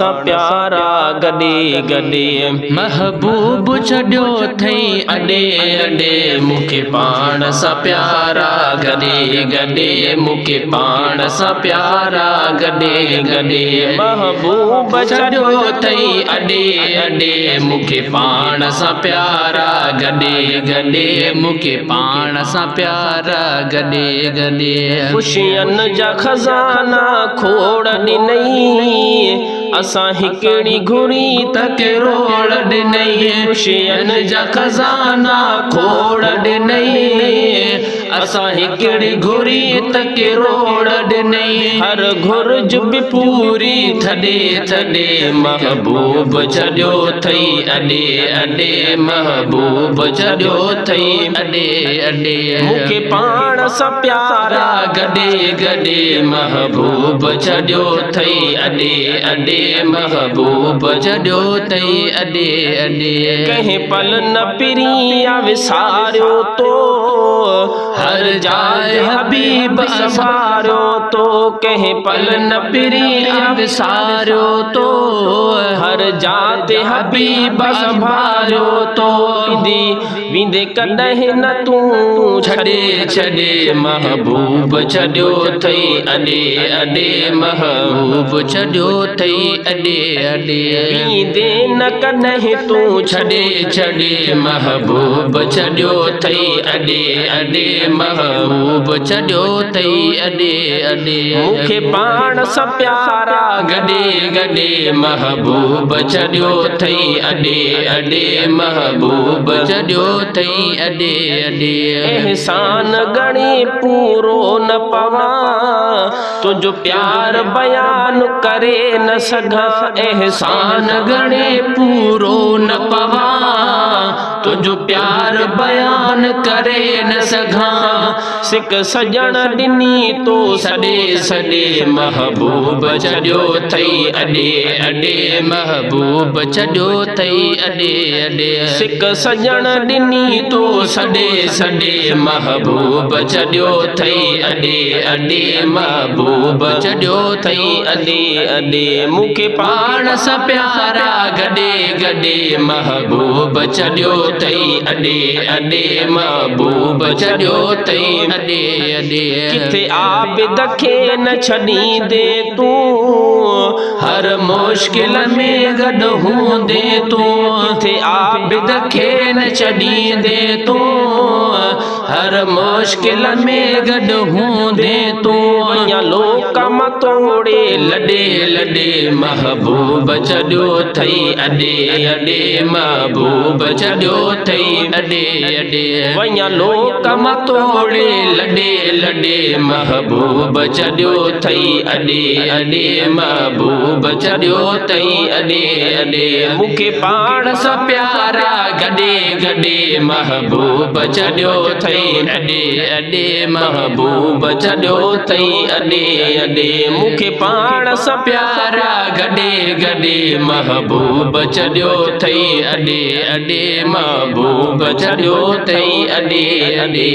सां प्यारा गॾे गॾे महबूब छॾियो थई अॾे अॾे मूंखे पाण सां प्यारा गॾे गॾे मूंखे पाण सां प्यारा गॾे गॾे महबूब छॾियो थई अॾे अॾे मूंखे पाण सां प्यारा गॾे गॾे मूंखे पाण सां प्यारा गॾे गॾे ख़ुशियनि जा खज़ाना खोड़ ॾिनई असां हिकिड़ी घुरी त किरोड़ ॾिनई ख़ुशियनि जा खज़ाना खोड़ ॾिनई असां हिकिड़ी घुरी त किरोड़ ॾिनई हर घुर्ज बि पूरी थॾे थॾे महबूब छॾियो थई अॾे अॾे महबूब छॾियो थई अॾे अॾे मूंखे पाण सां प्यारा गॾे गॾे महबूब छॾियो थई अॾे अॾे महबूब छॾियो थई अॾे अॾे कंहिं पल न पिरिया विसारियो तो हर जाइ हबीब संभारियो तो कंहिं पल न पिरिया विसारियो तो हर जात हबीब संभारियो तो विंदे कॾहिं न तूं छॾे छॾे महबूब छॾियो थई अॾे अॾे महबूब छॾियो थई अॾे अॾे विंदे न कॾहिं तूं छॾे छॾे महबूब छॾियो थई अॾे अॾे महबूब छॾियो थई अॾे अॾे मूंखे पाण सां प्यारा गॾे गॾे महबूब छॾियो थई अॾे अॾे महबूब छॾियो थई अॾे अॾे एहसान गणी पूरो न पवां तुंहिंजो प्यार बयान करे न सघां एहसान गणे पूरो न पवां तुंहिंजो प्यार बयान करे न सघां सिक सजण ॾिनी तो सॾे सॾे महबूब छॾियो थई अॾे अॾे महबूब छॾियो थई अॾे अॾे सिक सजण ॾिनी तो सॾे सॾे महबूब छॾियो थई अॾे अॾे महबूब छॾियो थई अॾे अॾे मूंखे पाण सां प्यारा गॾे गॾे महबूब छॾियो थई अॾे अॾे महबूब छॾियो थई अॾे अॾे किथे आबिद खे न छॾींदे तूं हर मुश्किल में गॾु हूंदे तूं किथे आबिद खे न छॾींदे तूं हर मुश्किल में गॾु हूंदे तूं अञा लोक मां तोड़े लॾे लॾे महबूब छॾियो थई अॾे अॾे महबूब छॾियो थई अॾे अॾे वञा लोक मां तोड़े लॾे लॾे महबूब छॾियो थई अॾे अॾे महबूब छॾियो थई अॾे अॾे मूंखे पाण सां प्यारा गॾे गॾे महबूब छॾियो थई अॾे अॾे महबूब छॾियो थई अॾे अॾे मूंखे पाण सां प्यारा गॾे गॾे महबूब छॾियो थई अॾे अॾे महबूब छॾियो थई अॾे अॾे